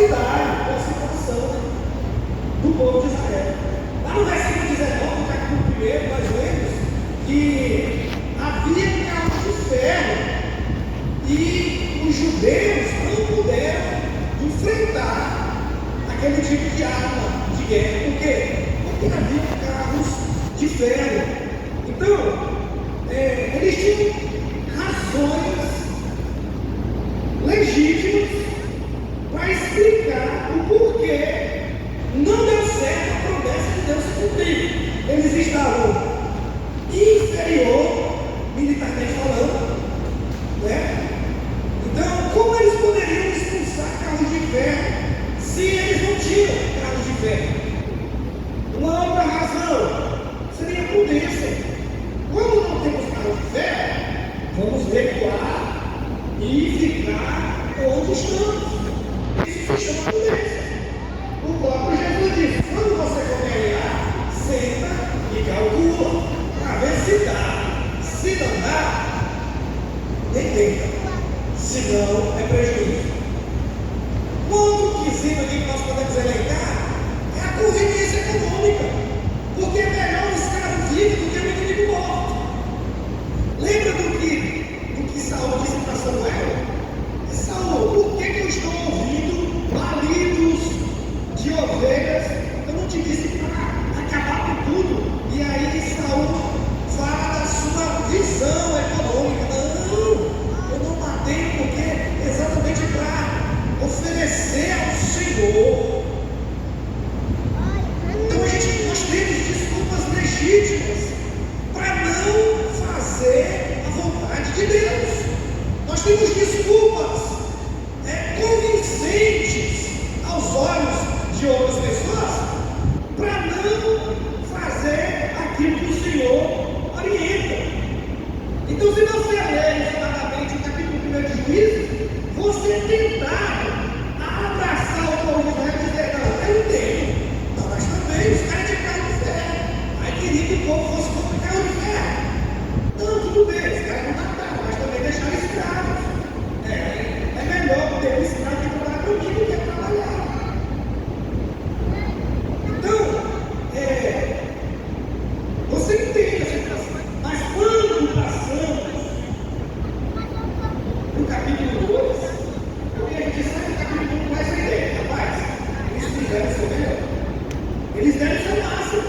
atrocidade da situação do povo de Israel. Lá no versículo 19, no capítulo 1, nós vemos que havia carros de ferro e os judeus não puderam enfrentar aquele tipo de arma de guerra. Por quê? Porque havia carros de ferro. Então, eles tinham razões legítimas para explicar o porquê não deu certo a promessa de Deus se cumprir. Eles estavam inferior, militarmente falando, né? Então, como eles poderiam expulsar carros de ferro se eles não tinham carros de ferro? Uma outra razão seria a prudência. Como não temos carros de ferro, vamos recuar e ficar onde estamos. Isso se chama prudência. O próprio Jesus disse: quando você for ganhar, senta e calcula para ver se dá. Se não dá, nem tenta. Se não, é prejuízo. Outro quesito aqui que nós podemos elencar é a conveniência econômica. Porque é melhor um escravo vivo do que um inimigo morto. Lembra do que Saul disse para Samuel? Saul, por que eu estou ouvindo balidos de ovelhas? Eu não te disse para acabar com tudo. E aí Saul fala da sua visão econômica. Não, eu não matei porque exatamente para oferecer ao Senhor. Então nós temos desculpas legítimas para não fazer a vontade de Deus. Nós temos desculpas convincentes aos olhos de outras pessoas para não fazer aquilo que o Senhor orienta. Então, se você ler exatamente o capítulo 1 de Juízes, você tentar abraçar o povo de Israel e dizer: não, eu entendo. Não, mas também os caras tinham carro de ferro. Aí queria que o povo fosse contra carro de ferro. Não, tudo bem, os caras não mataram, mas também deixaram escravos. É melhor ter um escravo que trabalhar comigo do que trabalhar. Então, você entende a situação. Mas quando passamos no capítulo 2, porque a gente sabe que o capítulo 1 não é essa ideia, rapaz. Eles fizeram o seu melhor. Eles deram o seu máximo.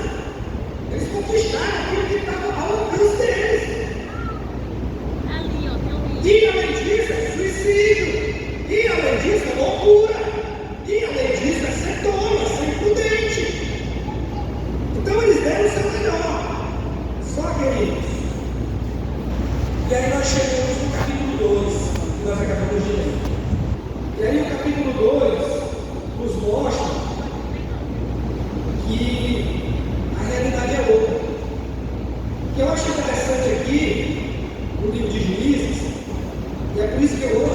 Eles conquistaram aquilo que estava ao alcance deles. E além disso, é suicídio. E além disso, é loucura. E além disso, é ser tolo, é ser imprudente. Então eles deram o seu melhor. Só queridos. E aí nós chegamos no capítulo 2, que nós acabamos de ler. E aí o capítulo 2 nos mostra que a realidade é outra. O que eu acho interessante aqui, no livro de Juízes, e é por isso que eu amo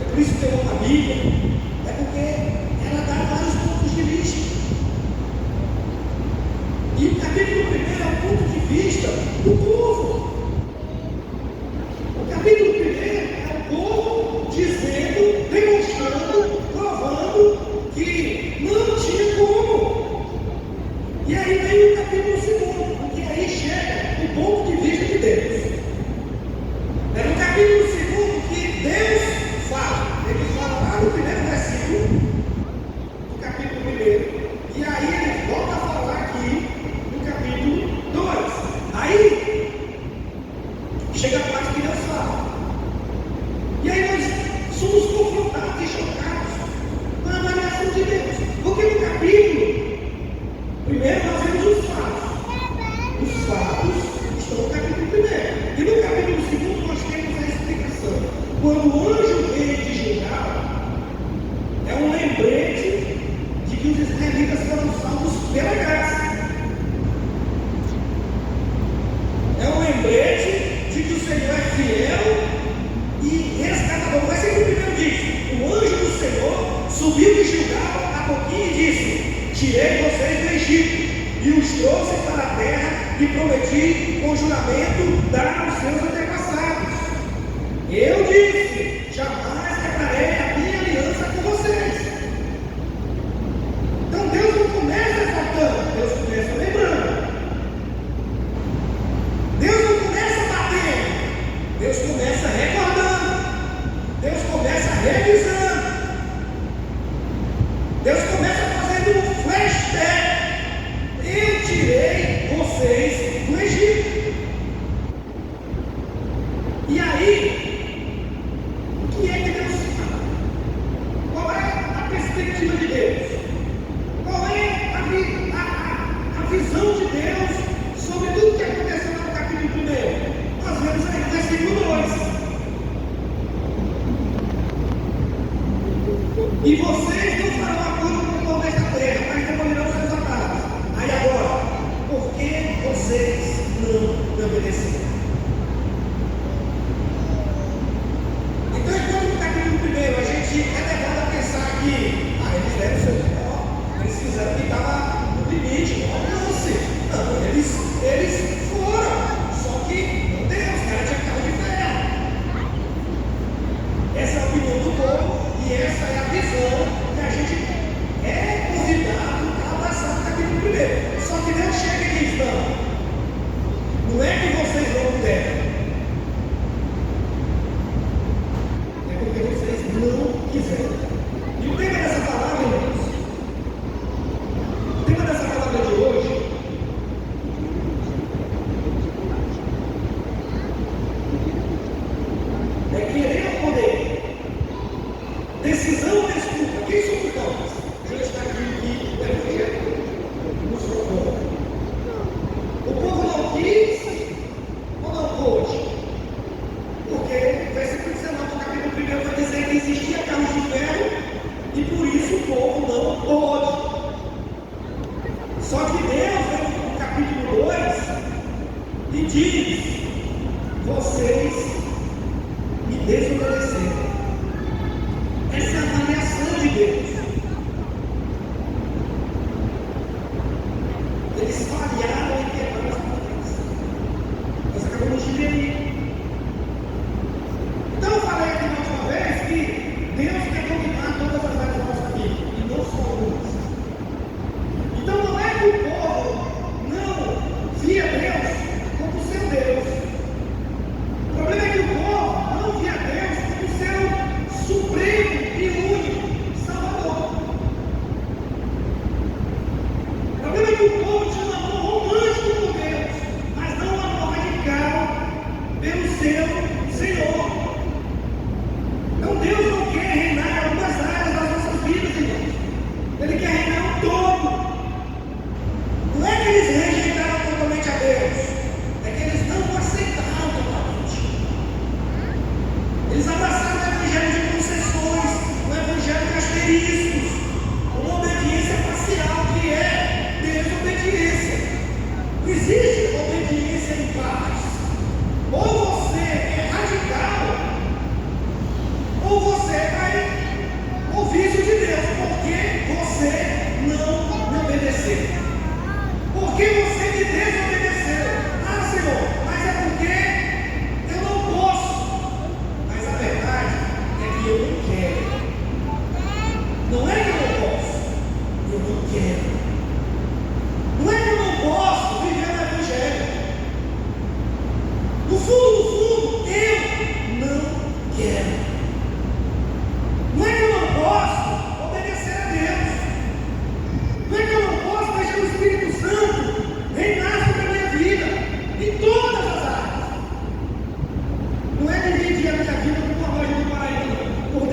é por isso que eu amo a Bíblia, é porque ela dá vários pontos de vista. E o capítulo 1 é o ponto de vista do povo. O capítulo 1 é o povo dizendo, demonstrando, provando que não tinha como. E aí vem o capítulo 2, porque aí chega o ponto de vista de Deus. É no capítulo 2 que Deus fala. Ele fala lá no primeiro versículo do capítulo 1. E aí ele volta a falar aqui no capítulo 2. Aí chega a parte que Deus fala. E aí nós somos confrontados e chocados com a avaliação de Deus. Porque no capítulo primeiro nós vemos os fatos. Os fatos estão no capítulo 1. E no capítulo 2 nós temos a explicação. Quando o anjo veio de Gilgal, é um lembrete de que os israelitas foram salvos pela graça. É um lembrete de que o Senhor é fiel e resgatador. Mas sempre o primeiro diz: o anjo do Senhor subiu de Gilgal a pouquinho e disse: tirei vocês do Egito e os trouxe para a terra que prometi com juramento dar aos seus antepassados. Eu disse: jamais quebrarei a minha E vocês não farão acordo com o povo desta terra, mas demolirão seus ataques. Aí agora, por que vocês não me obedeceram? Então, enquanto no capítulo 1 a gente é levado a pensar que eles deram o seu melhor, eles fizeram o que estava no limite, no alcance. Não, eles foram, só que não deu, os caras tinham carro de ferro. Essa é a opinião do povo e essa é a visão que a gente é convidado a abraçar no capítulo 1. Só que Deus chega e diz: não é que vocês não deram, é porque vocês não quiseram. E o tema dessa palavra, irmãos, o tema dessa palavra de hoje é querer o poder. Decisão ou desculpa? Quem somos nós? Deus está aqui o Evangelho nos propõe. O povo não quis ou não pôde? Porque o versículo 19 do capítulo 1 vai dizer que existia carros de ferro e por isso o povo não pôde. Só que Deus, no capítulo 2, e diz: vocês me desobedeceram. Essa é a avaliação de Deus. Eles falharam em quebrar as promessas. Nós acabamos de ver. Então eu falei aqui na última vez que Deus quer dominar todas as áreas da nossa vida, e não só algumas. Então não é que o povo não via Deus como seu Deus. O problema é que o povo não via Deus como seu supremo e único Salvador. O problema é que o povo tinha um amor romântico por Deus, mas não um amor radical pelo seu Senhor. Então Deus não quer reinar em algumas áreas das nossas vidas, irmãos. Ele quer reinar no todo. Não é que eles rejeitaram totalmente a Deus, é que eles não o aceitaram totalmente. Eles abraçaram o evangelho de concessões, o evangelho de asteriscos, uma obediência parcial que é desobediência. Não existe obediência em partes. Ou você é radical, ou você vai ouvir isso de Deus, porque você não me obedeceu. Porque você me desobedeceu. Ah, Senhor, mas é porque eu não posso. Mas a verdade é que eu não quero. Não é que eu não posso, eu não quero. Não é que eu não posso viver no Evangelho. No fundo, eu não quero. Não é que eu não posso obedecer a Deus. Não é que eu não posso deixar o Espírito Santo reinar sobre a minha vida, em todas as áreas. Não é dividir a minha vida com uma loja de Paraíba, por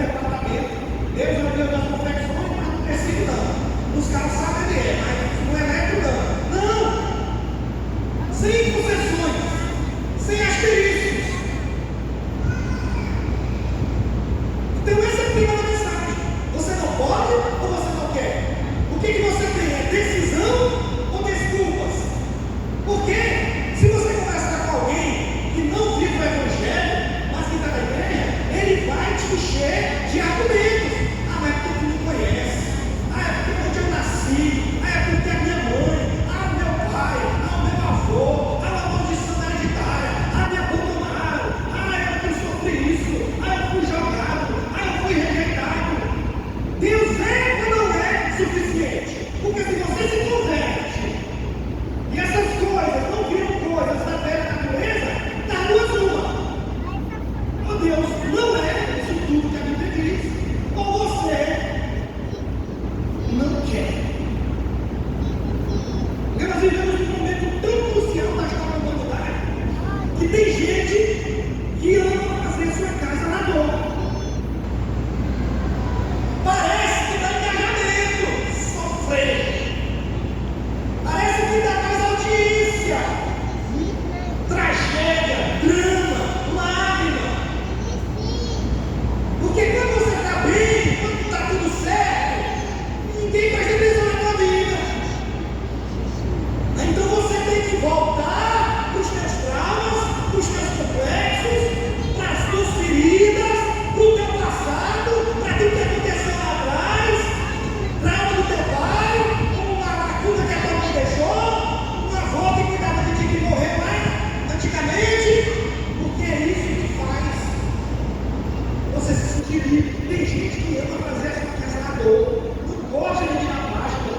dividir. Tem gente que ama fazer a sua casa na dor, não gosta de ir na Páscoa.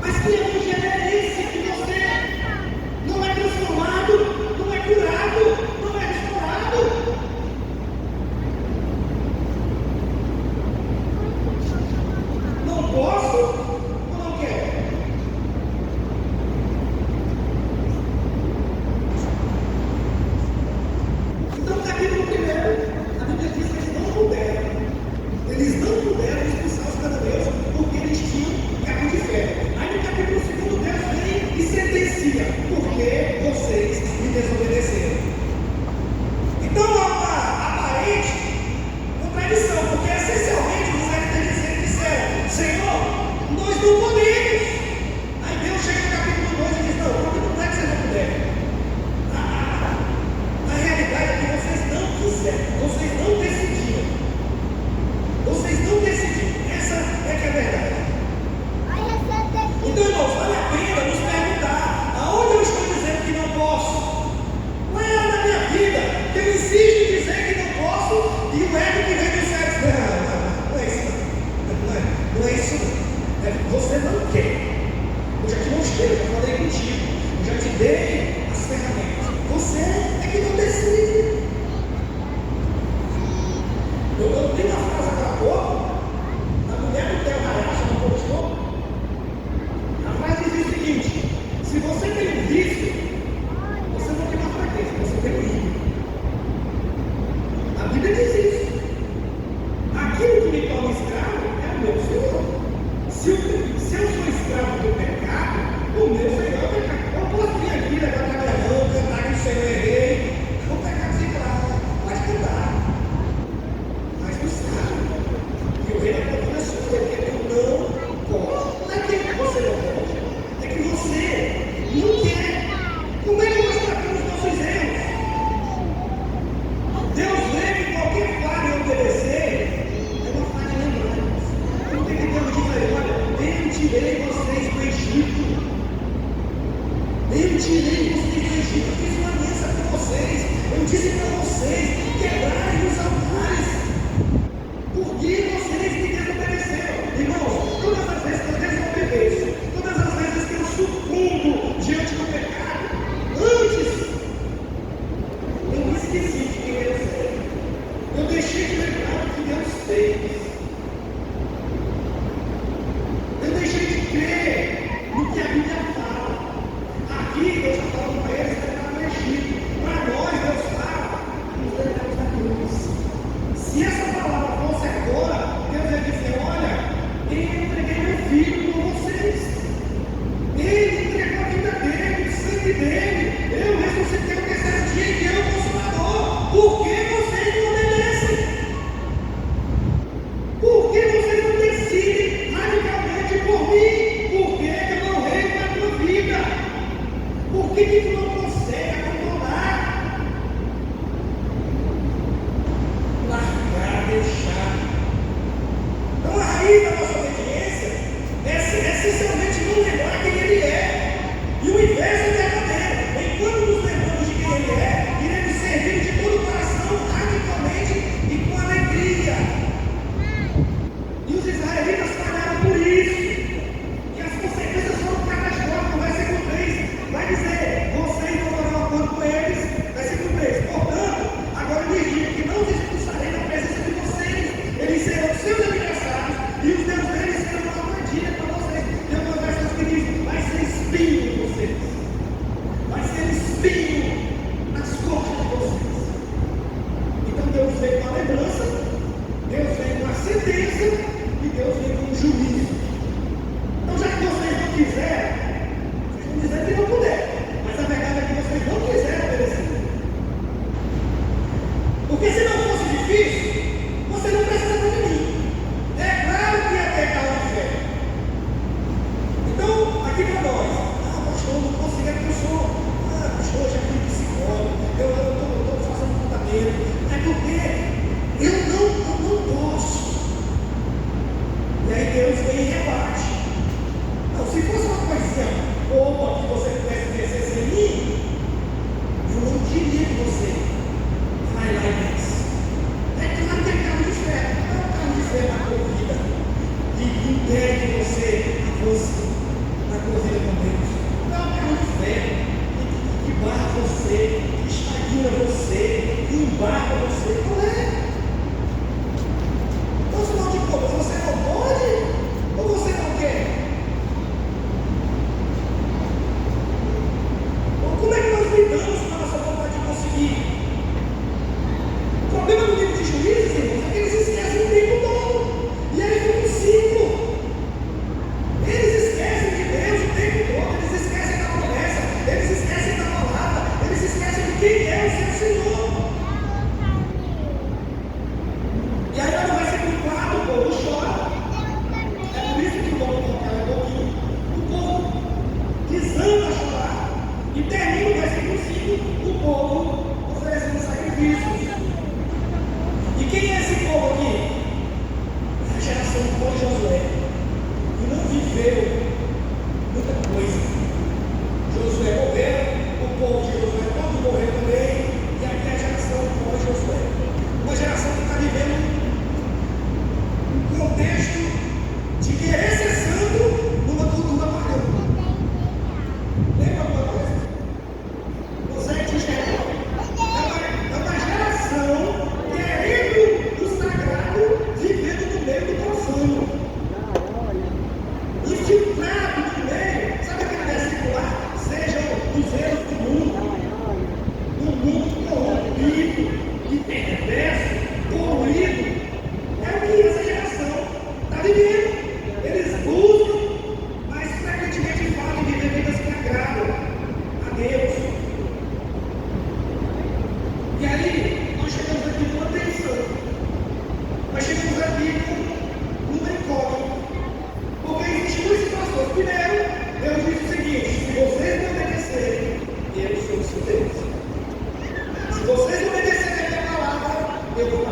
Mas que evangelho é esse que você não é transformado, não é curado, não é restaurado? Não posso ou não quero? Então, capítulo 1, a Bíblia diz que eles não puderam expulsar os cananeus porque eles tinham cabo de ferro. Aí no capítulo 2, Deus vem e sentencia: porque vocês me desobedeceram. Então há uma aparente contradição, porque essencialmente os israelitas disseram: Senhor, nós não podemos. Aí Deus chega no capítulo 2 e diz: não é que vocês não puderem. A realidade é que vocês não quiseram, vocês não decidiram. Vocês não decidiram. Essa é que é a verdade. Então, irmãos, vale a pena nos perguntar: aonde eu estou dizendo que não posso? Qual é a área da minha vida que eu insisto em dizer que não posso e o ego que vem do céu diz: não é isso, não é isso, não. Você não quer. Eu já te mostrei, eu já falei contigo, eu já te dei as ferramentas. Você é que não decide. Eu tenho uma frase agora há pouco, a mulher do Theo Hayashi não postou. A frase diz o seguinte: se você tem um vício, você não tem uma fraqueza, você tem um ídolo. A Bíblia diz isso. Aquilo que me torna escravo é o meu Senhor. Se eu sou escravo do pecado, o meu Senhor é o pecado. Eu posso vir aqui, levantar minha mão, cantar que o Senhor é rei. O pecado se clama, mas cantar. Mas tu sabe que o rei da tua vida é sua, porque eu não posso. Não é que você não pode, é que você não quer. Como é que nós tratamos nossos erros? Deus vê que qualquer falha em obedecer é uma falha de lembrança. Não tem que Deus diz aí: olha, eu tirei vocês do Egito. Eu tirei vocês do Egito, eu fiz uma aliança com vocês. Eu disse para vocês quebrarem os altares. Porque vocês me desobedeceram. Irmãos, todas as vezes que eu desobedeço, todas as vezes que eu sucumbo diante do pecado, antes eu me esqueci de quem Deus é. Eu deixei de lembrar o que Deus fez. Eu deixei de crer no que a Bíblia fala. Aqui Deus está falando para eles que está no Egito. Para nós, Deus fala: nos lembramos da cruz. Se essa palavra fosse agora, Deus ia dizer: olha, eu entreguei meu filho por vocês. Ele entregou a vida dele, o sangue dele. Eu ressuscitei o terceiro dia e eu, o Consolador. Por que vocês não obedecem? Por que vocês não decidem radicalmente por mim? Por que eu não reino na tua vida? Por que tu não consegue abandonar? Largar, deixar. Então a raiz da nossa obediência é essencialmente não lembrar quem ele é. E o inverso é verdadeiro. Deus. Se vocês obedecerem a minha palavra, eu vou